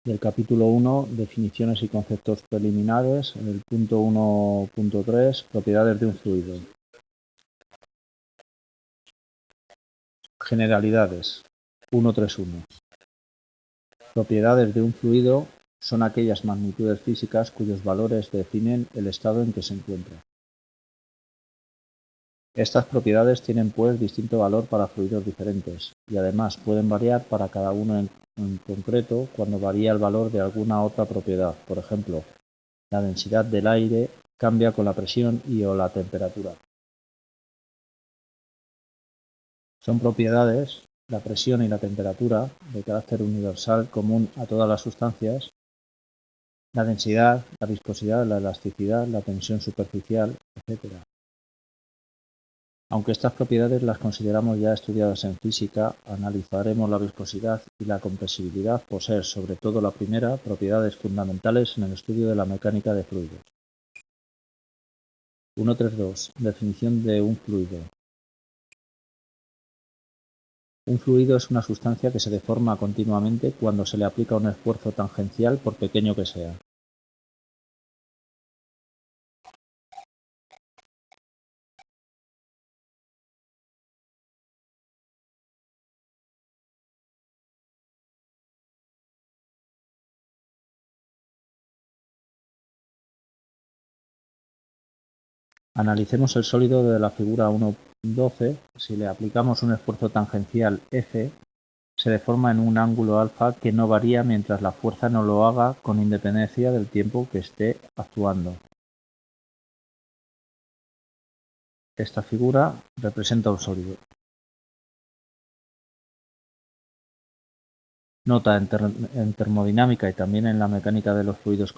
del capítulo 1, definiciones y conceptos preliminares, en el punto 1.3, propiedades de un fluido. Generalidades. 1.3.1. Propiedades de un fluido son aquellas magnitudes físicas cuyos valores definen el estado en que se encuentra. Estas propiedades tienen pues distinto valor para fluidos diferentes y además pueden variar para cada uno en concreto cuando varía el valor de alguna otra propiedad. Por ejemplo, la densidad del aire cambia con la presión y o la temperatura. Son propiedades, la presión y la temperatura, de carácter universal común a todas las sustancias, la densidad, la viscosidad, la elasticidad, la tensión superficial, etc. Aunque estas propiedades las consideramos ya estudiadas en física, analizaremos la viscosidad y la compresibilidad por ser, sobre todo la primera, propiedades fundamentales en el estudio de la mecánica de fluidos. 1.3.2. Definición de un fluido. Un fluido es una sustancia que se deforma continuamente cuando se le aplica un esfuerzo tangencial por pequeño que sea. Analicemos el sólido de la figura 1.12. Si le aplicamos un esfuerzo tangencial F, se deforma en un ángulo alfa que no varía mientras la fuerza no lo haga con independencia del tiempo que esté actuando. Esta figura representa un sólido. Nota: en termodinámica y también en la mecánica de los fluidos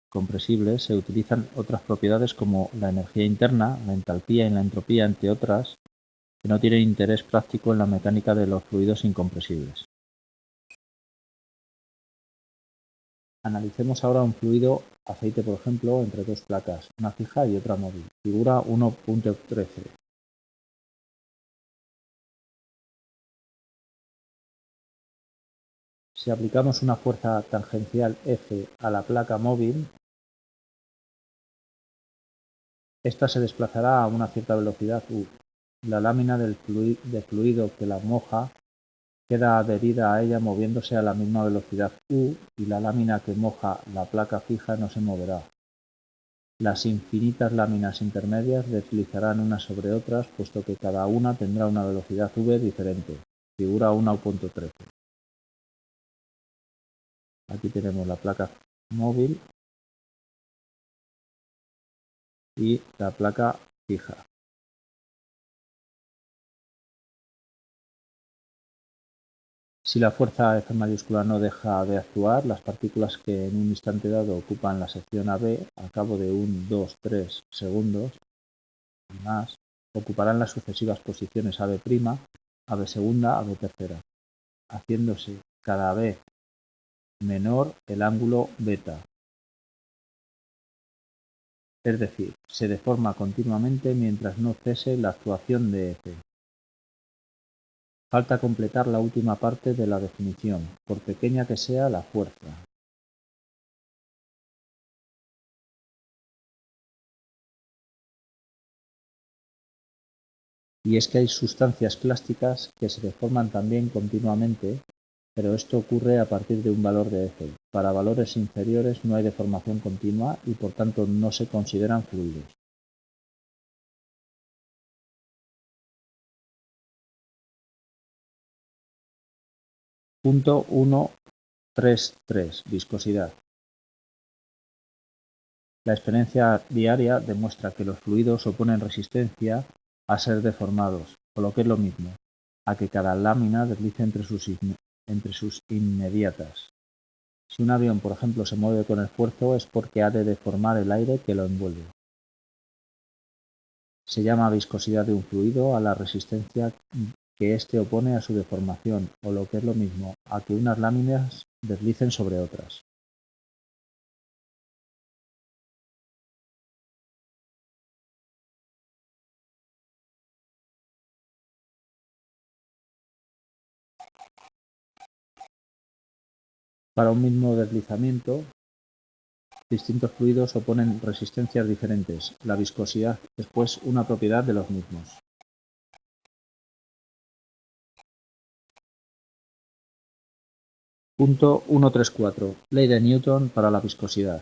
compresibles se utilizan otras propiedades como la energía interna, la entalpía y la entropía, entre otras, que no tienen interés práctico en la mecánica de los fluidos incompresibles. Analicemos ahora un fluido, aceite por ejemplo, entre dos placas, una fija y otra móvil. Figura 1.13. Si aplicamos una fuerza tangencial F a la placa móvil, esta se desplazará a una cierta velocidad u. La lámina de fluido que la moja queda adherida a ella moviéndose a la misma velocidad u y la lámina que moja la placa fija no se moverá. Las infinitas láminas intermedias deslizarán unas sobre otras puesto que cada una tendrá una velocidad v diferente. Figura 1.13. Aquí tenemos la placa móvil y la placa fija. Si la fuerza F mayúscula no deja de actuar, las partículas que en un instante dado ocupan la sección AB, a cabo de 1, 2, 3 segundos y más, ocuparán las sucesivas posiciones AB', AB segunda, AB tercera, haciéndose cada vez menor el ángulo beta. Es decir, se deforma continuamente mientras no cese la actuación de F. Falta completar la última parte de la definición, por pequeña que sea la fuerza. Y es que hay sustancias plásticas que se deforman también continuamente, pero esto ocurre a partir de un valor de F. Para valores inferiores no hay deformación continua y por tanto no se consideran fluidos. Punto 1.3.3. Viscosidad. La experiencia diaria demuestra que los fluidos oponen resistencia a ser deformados, o lo que es lo mismo, a que cada lámina deslice entre sus inmediatas. Si un avión, por ejemplo, se mueve con esfuerzo es porque ha de deformar el aire que lo envuelve. Se llama viscosidad de un fluido a la resistencia que éste opone a su deformación, o lo que es lo mismo, a que unas láminas deslicen sobre otras. Para un mismo deslizamiento, distintos fluidos oponen resistencias diferentes. La viscosidad es, pues, una propiedad de los mismos. Punto 134. Ley de Newton para la viscosidad.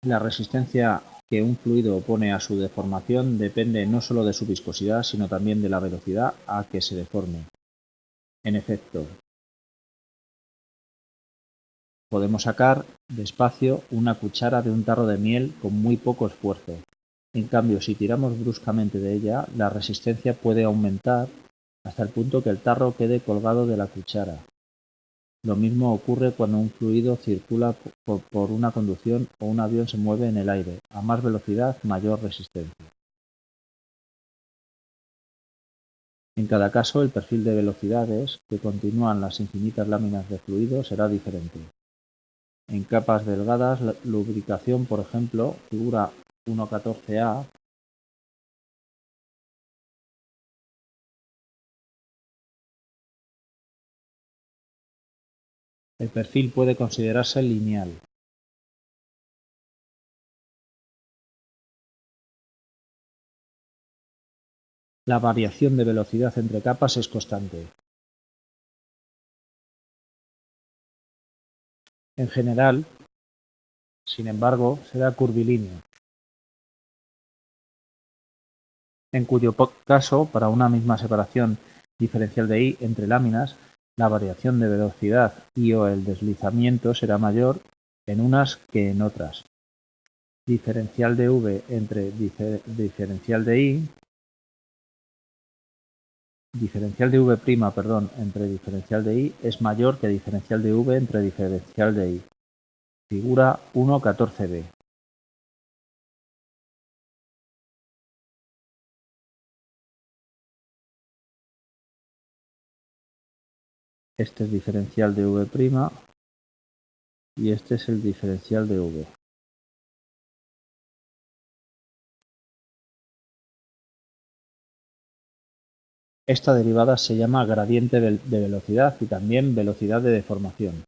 La resistencia que un fluido opone a su deformación depende no solo de su viscosidad, sino también de la velocidad a que se deforme. En efecto, podemos sacar despacio una cuchara de un tarro de miel con muy poco esfuerzo. En cambio, si tiramos bruscamente de ella, la resistencia puede aumentar hasta el punto que el tarro quede colgado de la cuchara. Lo mismo ocurre cuando un fluido circula por una conducción o un avión se mueve en el aire. A más velocidad, mayor resistencia. En cada caso, el perfil de velocidades que continúan las infinitas láminas de fluido será diferente. En capas delgadas, la lubricación, por ejemplo, figura 1.14a, el perfil puede considerarse lineal. La variación de velocidad entre capas es constante. En general, sin embargo, será curvilíneo, en cuyo caso, para una misma separación diferencial de I entre láminas, la variación de velocidad y o el deslizamiento será mayor en unas que en otras. Diferencial de V entre diferencial de I, diferencial de V', entre diferencial de I es mayor que diferencial de V entre diferencial de I. Figura 1.14b. Este es diferencial de V' y este es el diferencial de V. Esta derivada se llama gradiente de velocidad y también velocidad de deformación.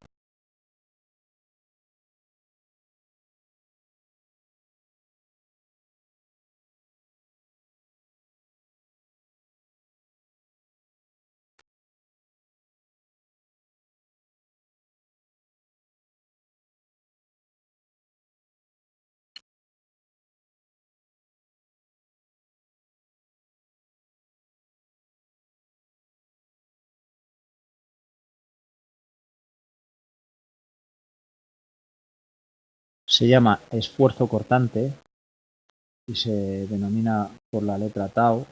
Se llama esfuerzo cortante y se denomina por la letra tau.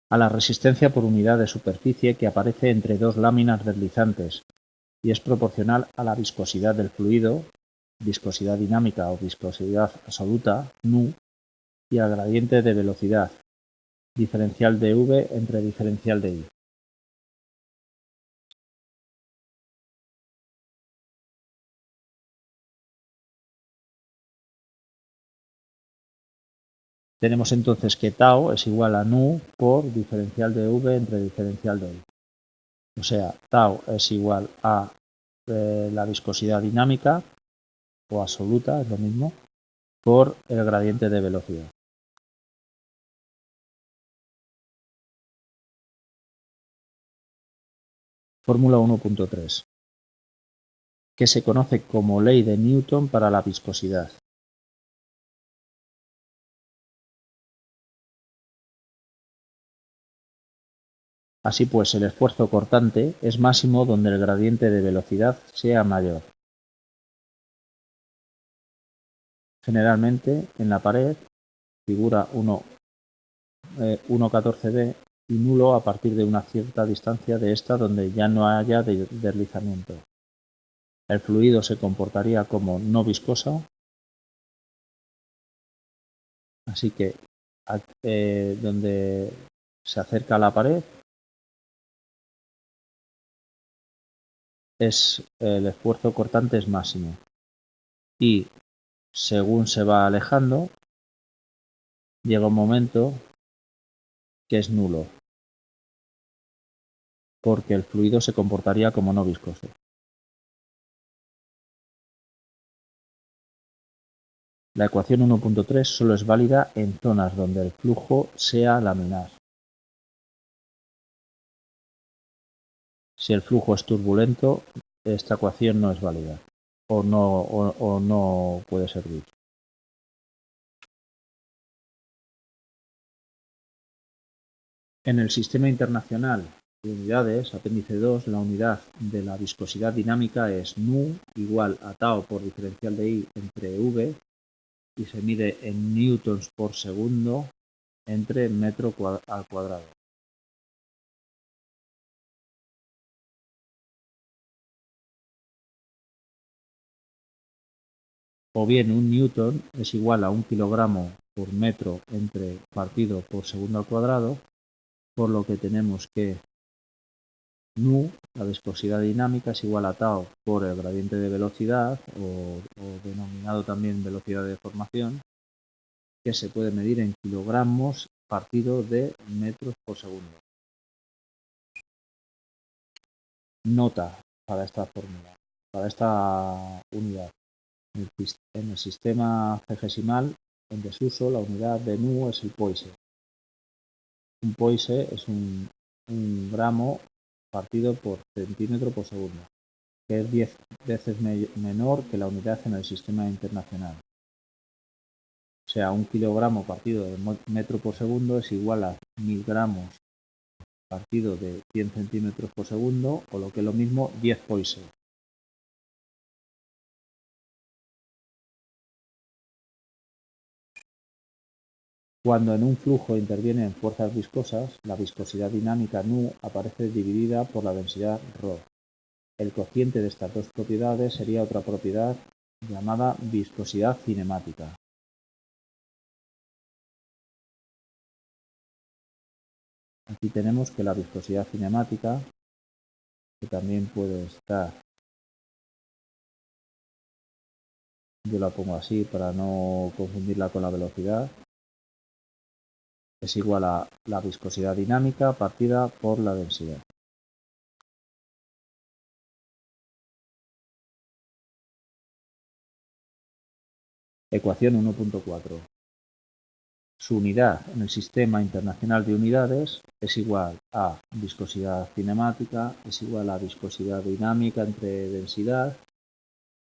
A la resistencia por unidad de superficie que aparece entre dos láminas deslizantes y es proporcional a la viscosidad del fluido, viscosidad dinámica o viscosidad absoluta, nu, y al gradiente de velocidad, diferencial de V entre diferencial de I. Tenemos entonces que tau es igual a nu por diferencial de V entre diferencial de I. O sea, tau es igual a la viscosidad dinámica o absoluta, es lo mismo, por el gradiente de velocidad. Fórmula 1.3, que se conoce como ley de Newton para la viscosidad. Así pues, el esfuerzo cortante es máximo donde el gradiente de velocidad sea mayor. Generalmente, en la pared, figura 1.14b, y nulo a partir de una cierta distancia de esta donde ya no haya deslizamiento. El fluido se comportaría como no viscoso, así que donde se acerca a la pared el esfuerzo cortante es máximo y según se va alejando llega un momento que es nulo, porque el fluido se comportaría como no viscoso. La ecuación 1.3 solo es válida en zonas donde el flujo sea laminar. Si el flujo es turbulento, esta ecuación no es válida o no puede servir. En el Sistema Internacional de Unidades, apéndice 2, la unidad de la viscosidad dinámica es nu igual a tau por diferencial de I entre V y se mide en newtons por segundo entre metro al cuadrado. O bien un newton es igual a 1 kilogramo por metro entre partido por segundo al cuadrado, por lo que tenemos que nu, la viscosidad dinámica, es igual a tau por el gradiente de velocidad, o denominado también velocidad de deformación, que se puede medir en kilogramos partido de metros por segundo. Nota para esta fórmula, para esta unidad. En el sistema cegesimal en desuso, la unidad de nu es el poise. Un poise es un gramo partido por centímetro por segundo, que es 10 veces menor que la unidad en el sistema internacional. O sea, 1 kilogramo partido de metro por segundo es igual a 1000 gramos partido de 100 centímetros por segundo, o lo que es lo mismo, 10 poise. Cuando en un flujo intervienen fuerzas viscosas, la viscosidad dinámica nu aparece dividida por la densidad ρ. El cociente de estas dos propiedades sería otra propiedad llamada viscosidad cinemática. Aquí tenemos que la viscosidad cinemática, que también puede estar, yo la pongo así para no confundirla con la velocidad, es igual a la viscosidad dinámica partida por la densidad. Ecuación 1.4. Su unidad en el Sistema Internacional de Unidades es igual a viscosidad cinemática, es igual a viscosidad dinámica entre densidad,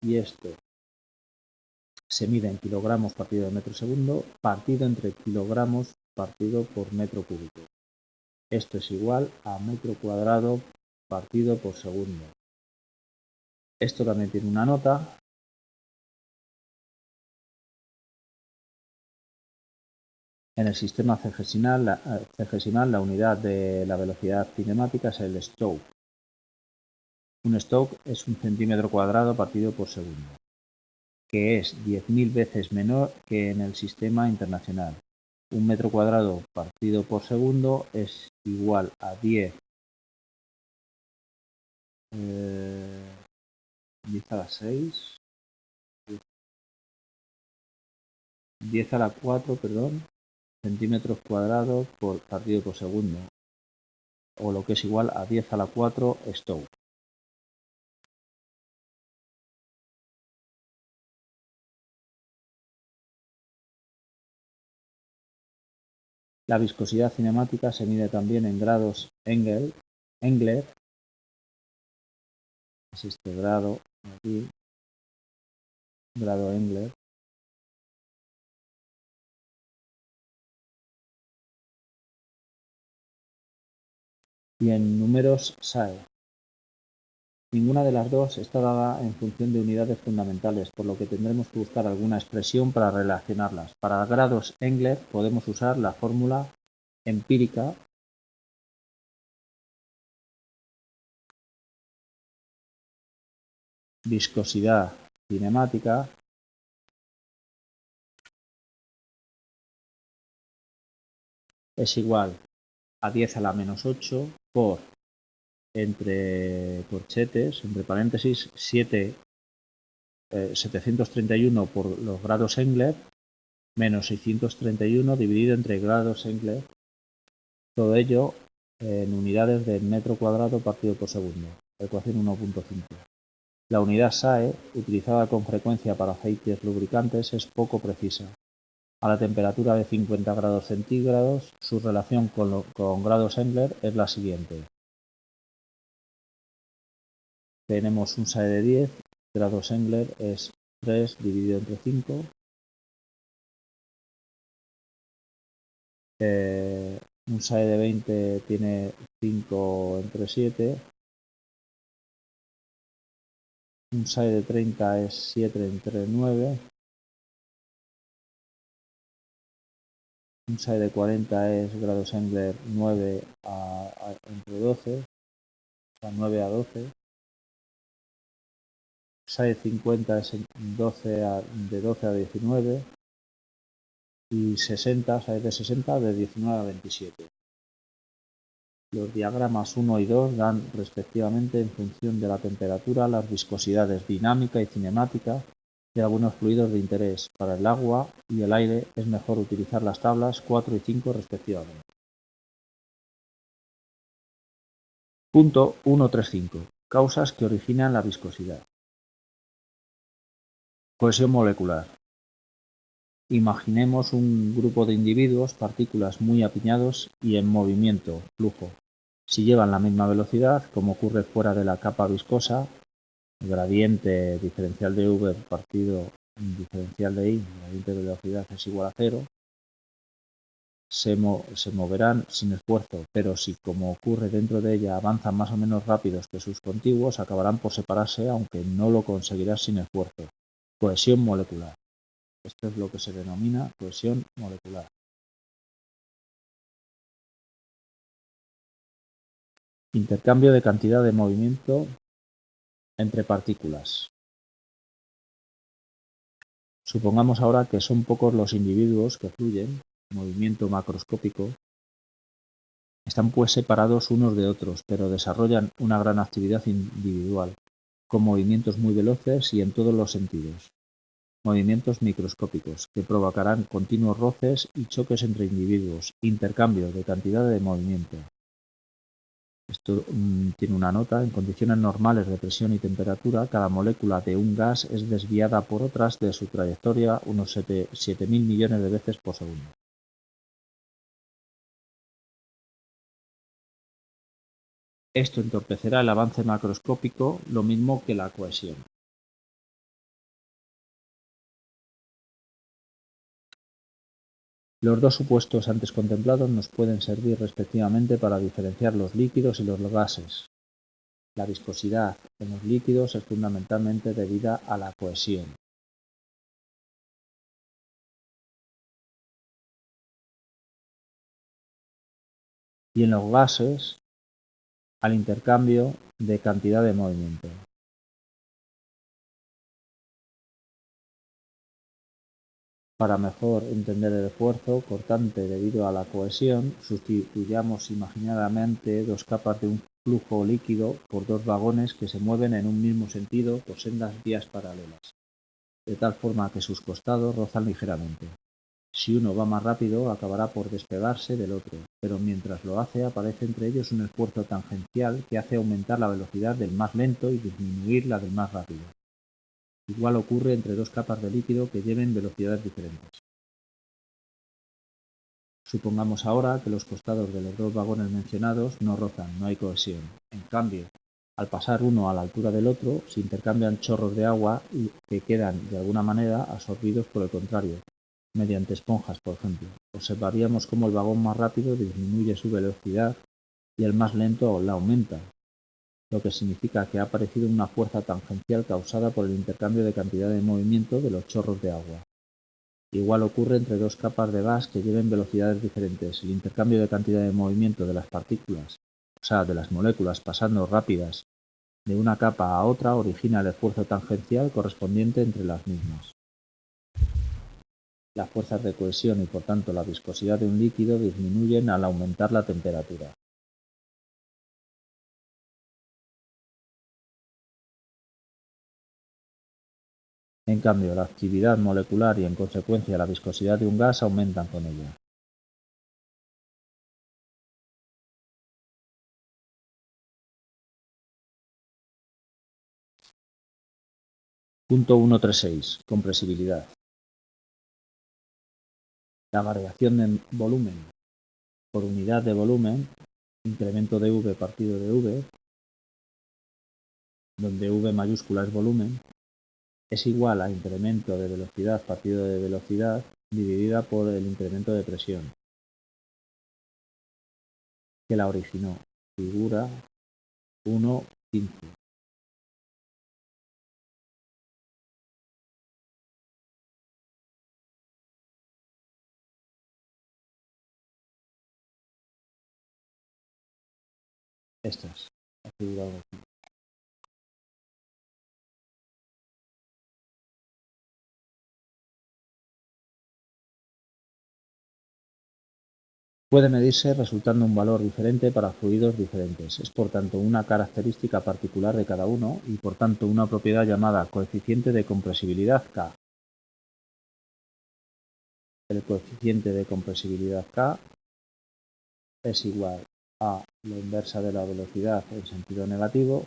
y esto se mide en kilogramos partido de metro segundo partido entre kilogramos partido por metro cúbico. Esto es igual a metro cuadrado partido por segundo. Esto también tiene una nota. En el sistema cegesimal, la unidad de la velocidad cinemática es el Stoke. Un Stoke es un centímetro cuadrado partido por segundo, que es 10.000 veces menor que en el sistema internacional. Un metro cuadrado partido por segundo es igual a 10 a la 6, 10 a la 4, perdón, centímetros cuadrados por partido por segundo, o lo que es igual a 10 a la 4 Stoke. La viscosidad cinemática se mide también en grados Engler, es este grado aquí, grado Engler, y en números SAE. Ninguna de las dos está dada en función de unidades fundamentales, por lo que tendremos que buscar alguna expresión para relacionarlas. Para grados Engler podemos usar la fórmula empírica viscosidad cinemática es igual a 10 a la menos 8 por, entre corchetes, entre paréntesis, 731 por los grados Engler, menos 631 dividido entre grados Engler, todo ello en unidades de metro cuadrado partido por segundo, ecuación 1.5. La unidad SAE, utilizada con frecuencia para aceites lubricantes, es poco precisa. A la temperatura de 50 grados centígrados, su relación con grados Engler es la siguiente. Tenemos un SAE de 10, grados Engler es 3 dividido entre 5. Un SAE de 20 tiene 5 entre 7. Un SAE de 30 es 7 entre 9. Un SAE de 40 es grados Engler 9 entre 12. O sea, 9 a 12. SAE de 50 es de 12 a 19. Y 60, SAE de 60 de 19 a 27. Los diagramas 1 y 2 dan respectivamente en función de la temperatura las viscosidades dinámica y cinemática de algunos fluidos de interés. Para el agua y el aire es mejor utilizar las tablas 4 y 5 respectivamente. Punto 1.3.5. Causas que originan la viscosidad. Cohesión molecular. Imaginemos un grupo de individuos, partículas muy apiñados y en movimiento, flujo. Si llevan la misma velocidad, como ocurre fuera de la capa viscosa, el gradiente diferencial de V partido diferencial de I, gradiente de velocidad es igual a 0, se moverán sin esfuerzo, pero si, como ocurre dentro de ella, avanzan más o menos rápidos que sus contiguos, acabarán por separarse, aunque no lo conseguirán sin esfuerzo. Cohesión molecular. Esto es lo que se denomina cohesión molecular. Intercambio de cantidad de movimiento entre partículas. Supongamos ahora que son pocos los individuos que fluyen, movimiento macroscópico, están pues separados unos de otros, pero desarrollan una gran actividad individual, con movimientos muy veloces y en todos los sentidos. Movimientos microscópicos, que provocarán continuos roces y choques entre individuos, intercambio de cantidad de movimiento. Esto tiene una nota. En condiciones normales de presión y temperatura, cada molécula de un gas es desviada por otras de su trayectoria unos 7.000 millones de veces por segundo. Esto entorpecerá el avance macroscópico, lo mismo que la cohesión. Los dos supuestos antes contemplados nos pueden servir respectivamente para diferenciar los líquidos y los gases. La viscosidad en los líquidos es fundamentalmente debida a la cohesión. Y en los gases, al intercambio de cantidad de movimiento. Para mejor entender el esfuerzo cortante debido a la cohesión, sustituyamos imaginariamente dos capas de un flujo líquido por dos vagones que se mueven en un mismo sentido por sendas vías paralelas, de tal forma que sus costados rozan ligeramente. Si uno va más rápido, acabará por despegarse del otro, pero mientras lo hace aparece entre ellos un esfuerzo tangencial que hace aumentar la velocidad del más lento y disminuir la del más rápido. Igual ocurre entre dos capas de líquido que lleven velocidades diferentes. Supongamos ahora que los costados de los dos vagones mencionados no rozan, no hay cohesión. En cambio, al pasar uno a la altura del otro, se intercambian chorros de agua y que quedan de alguna manera absorbidos por el contrario, mediante esponjas, por ejemplo. Observaríamos cómo el vagón más rápido disminuye su velocidad y el más lento la aumenta, lo que significa que ha aparecido una fuerza tangencial causada por el intercambio de cantidad de movimiento de los chorros de agua. Igual ocurre entre dos capas de gas que lleven velocidades diferentes. El intercambio de cantidad de movimiento de las partículas, o sea, de las moléculas pasando rápidas de una capa a otra, origina el esfuerzo tangencial correspondiente entre las mismas. Las fuerzas de cohesión y por tanto la viscosidad de un líquido disminuyen al aumentar la temperatura. En cambio, la actividad molecular y en consecuencia la viscosidad de un gas aumentan con ella. Punto 136. Compresibilidad. La variación de volumen por unidad de volumen, incremento de V partido de V, donde V mayúscula es volumen, es igual a incremento de velocidad partido de velocidad dividida por el incremento de presión que la originó. Figura 1.15. Esta es la figura 1.15. Puede medirse resultando un valor diferente para fluidos diferentes. Es por tanto una característica particular de cada uno y por tanto una propiedad llamada coeficiente de compresibilidad K. El coeficiente de compresibilidad K es igual a la inversa de la velocidad en sentido negativo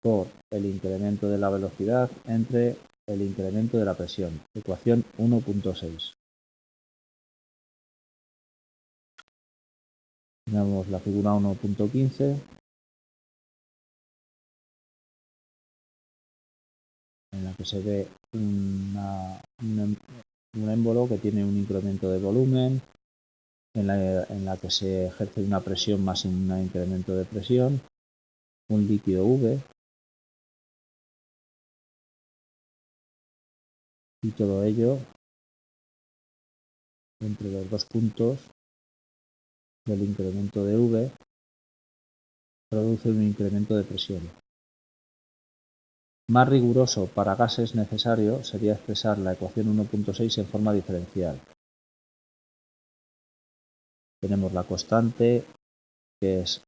por el incremento de la velocidad entre el incremento de la presión. Ecuación 1.6. Tenemos la figura 1.15 en la que se ve un émbolo que tiene un incremento de volumen, en la que se ejerce una presión más un incremento de presión, un líquido V, y todo ello entre los dos puntos del incremento de V produce un incremento de presión. Más riguroso para gases necesario sería expresar la ecuación 1.6 en forma diferencial. Tenemos la constante, que es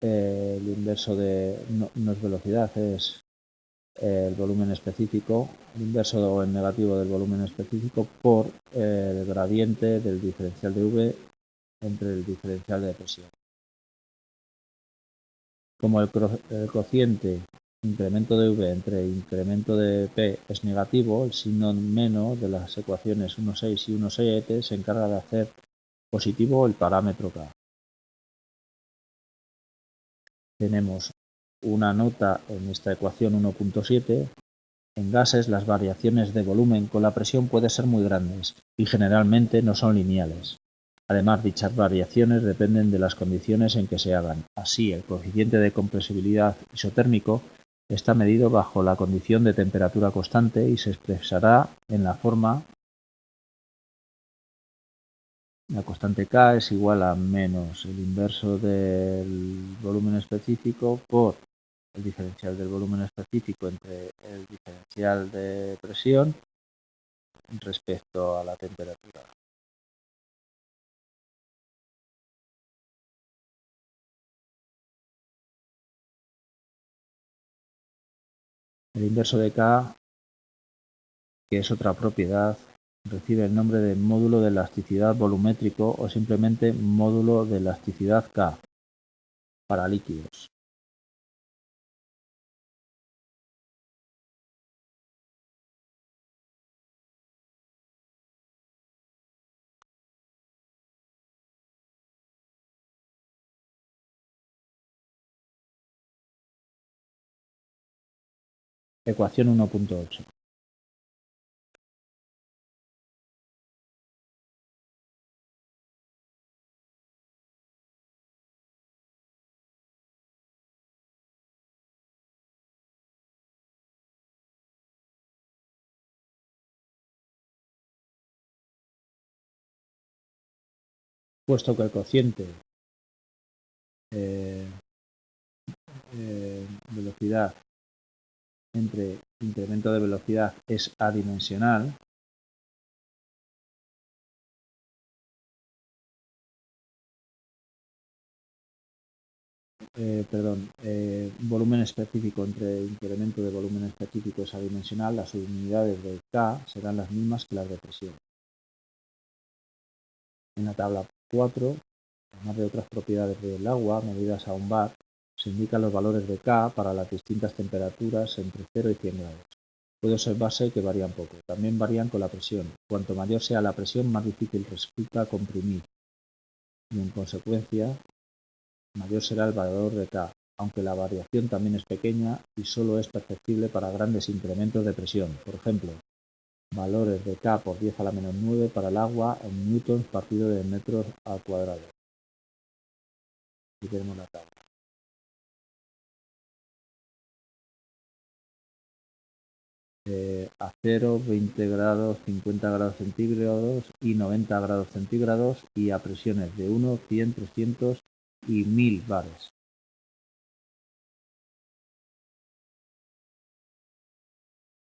el inverso de, no es velocidad, es el volumen específico, el inverso o el negativo del volumen específico por el gradiente del diferencial de V entre el diferencial de presión. Como el cociente incremento de V entre incremento de P es negativo, el signo menos de las ecuaciones 1.6 y 1.7 se encarga de hacer positivo el parámetro K. Tenemos una nota en esta ecuación 1.7. En gases las variaciones de volumen con la presión pueden ser muy grandes y generalmente no son lineales. Además, dichas variaciones dependen de las condiciones en que se hagan. Así, el coeficiente de compresibilidad isotérmico está medido bajo la condición de temperatura constante y se expresará en la forma: la constante K es igual a menos el inverso del volumen específico por el diferencial del volumen específico entre el diferencial de presión respecto a la temperatura. El inverso de K, que es otra propiedad, recibe el nombre de módulo de elasticidad volumétrico o simplemente módulo de elasticidad K para líquidos. Ecuación 1.8. Puesto que el cociente velocidad entre incremento de velocidad es adimensional, volumen específico entre incremento de volumen específico es adimensional, las unidades de K serán las mismas que las de presión. En la tabla 4, además de otras propiedades del agua medidas a un bar, se indican los valores de K para las distintas temperaturas entre 0 y 100 grados. Puede observarse que varían poco. También varían con la presión. Cuanto mayor sea la presión, más difícil resulta comprimir. Y en consecuencia, mayor será el valor de K, aunque la variación también es pequeña y solo es perceptible para grandes incrementos de presión. Por ejemplo, valores de K por 10 a la menos 9 para el agua en newtons partido de metros al cuadrado. Aquí tenemos la tabla. A 0, 20 grados, 50 grados centígrados y 90 grados centígrados y a presiones de 1, 100, 300 y 1000 bares.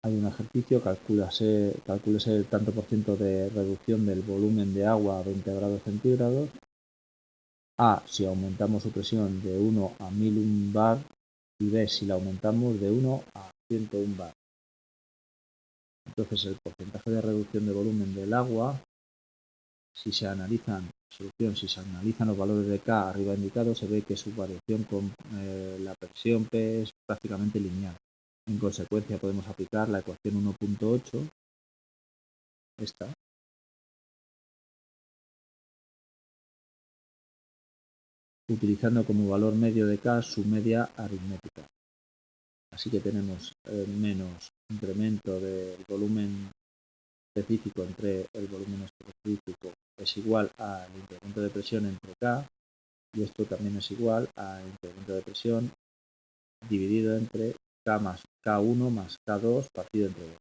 Hay un ejercicio, calcúlese el tanto por ciento de reducción del volumen de agua a 20 grados centígrados. A, si aumentamos su presión de 1 a 1001 bar y B, si la aumentamos de 1 a 101 bar. Entonces el porcentaje de reducción de volumen del agua, si se analizan los valores de K arriba indicados, se ve que su variación con la presión P es prácticamente lineal. En consecuencia podemos aplicar la ecuación 1.8, esta, utilizando como valor medio de K su media aritmética. Así que tenemos menos incremento del volumen específico entre el volumen específico es igual al incremento de presión entre K, y esto también es igual al incremento de presión dividido entre K más K1 más K2 partido entre 2.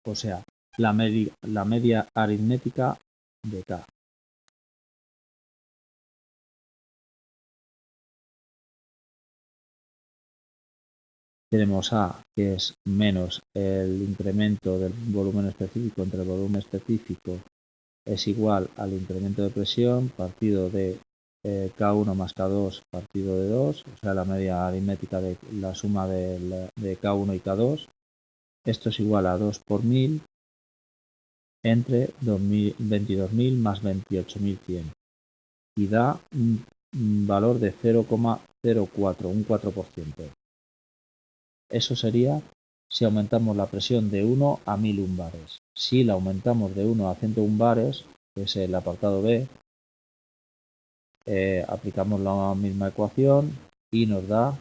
O sea, la media aritmética de K. Tenemos A, que es menos el incremento del volumen específico entre el volumen específico es igual al incremento de presión partido de K1 más K2 partido de 2, o sea, la media aritmética de la suma de K1 y K2. Esto es igual a 2 por 1000 entre 22.000 más 28.100 y da un valor de 0,04, un 4%. Eso sería si aumentamos la presión de 1 a 1001 bares. Si la aumentamos de 1 a 101 bares, que es el apartado B, aplicamos la misma ecuación y nos da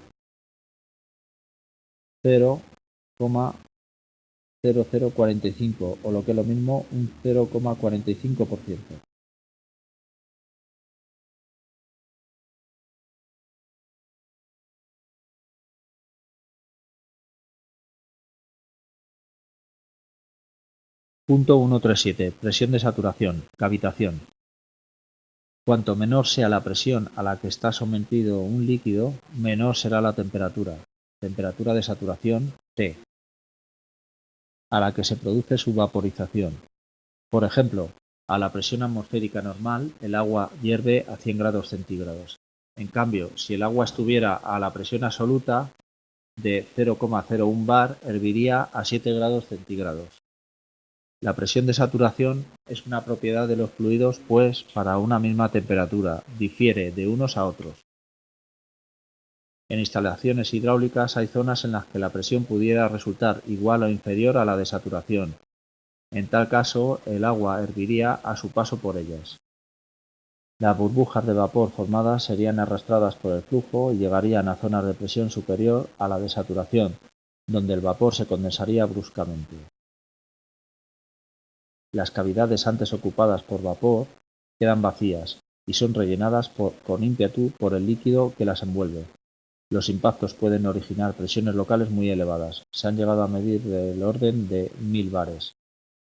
0,0045 o lo que es lo mismo un 0,45%. Punto 137. Presión de saturación. Cavitación. Cuanto menor sea la presión a la que está sometido un líquido, menor será la temperatura. Temperatura de saturación T, a la que se produce su vaporización. Por ejemplo, a la presión atmosférica normal, el agua hierve a 100 grados centígrados. En cambio, si el agua estuviera a la presión absoluta de 0,01 bar, herviría a 7 grados centígrados. La presión de saturación es una propiedad de los fluidos, pues para una misma temperatura difiere de unos a otros. En instalaciones hidráulicas hay zonas en las que la presión pudiera resultar igual o inferior a la de saturación. En tal caso, el agua herviría a su paso por ellas. Las burbujas de vapor formadas serían arrastradas por el flujo y llegarían a zonas de presión superior a la de saturación, donde el vapor se condensaría bruscamente. Las cavidades antes ocupadas por vapor quedan vacías y son rellenadas con ímpetu por el líquido que las envuelve. Los impactos pueden originar presiones locales muy elevadas. Se han llegado a medir del orden de 1000 bares.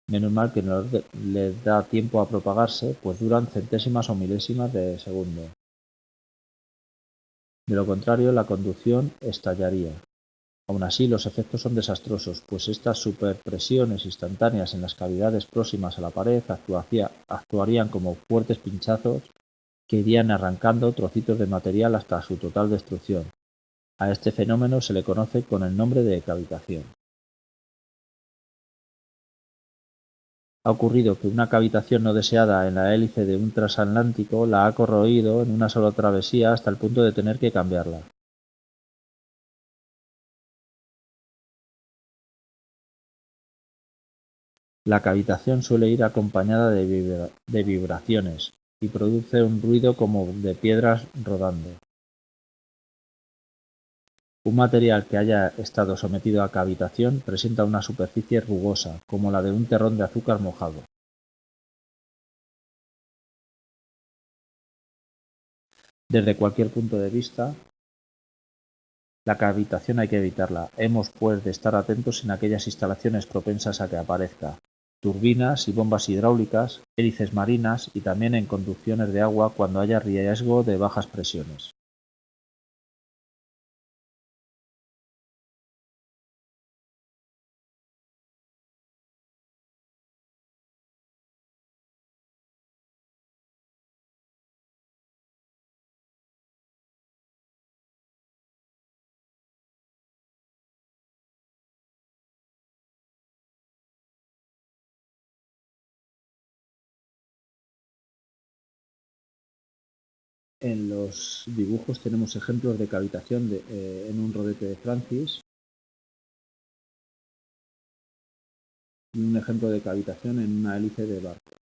Menos mal que no les da tiempo a propagarse, pues duran centésimas o milésimas de segundo. De lo contrario, la conducción estallaría. Aun así, los efectos son desastrosos, pues estas superpresiones instantáneas en las cavidades próximas a la pared actuarían como fuertes pinchazos que irían arrancando trocitos de material hasta su total destrucción. A este fenómeno se le conoce con el nombre de cavitación. Ha ocurrido que una cavitación no deseada en la hélice de un transatlántico la ha corroído en una sola travesía hasta el punto de tener que cambiarla. La cavitación suele ir acompañada de vibraciones y produce un ruido como de piedras rodando. Un material que haya estado sometido a cavitación presenta una superficie rugosa, como la de un terrón de azúcar mojado. Desde cualquier punto de vista, la cavitación hay que evitarla. Hemos pues de estar atentos en aquellas instalaciones propensas a que aparezca: turbinas y bombas hidráulicas, hélices marinas y también en conducciones de agua cuando haya riesgo de bajas presiones. En los dibujos tenemos ejemplos de cavitación en un rodete de Francis y un ejemplo de cavitación en una hélice de barco.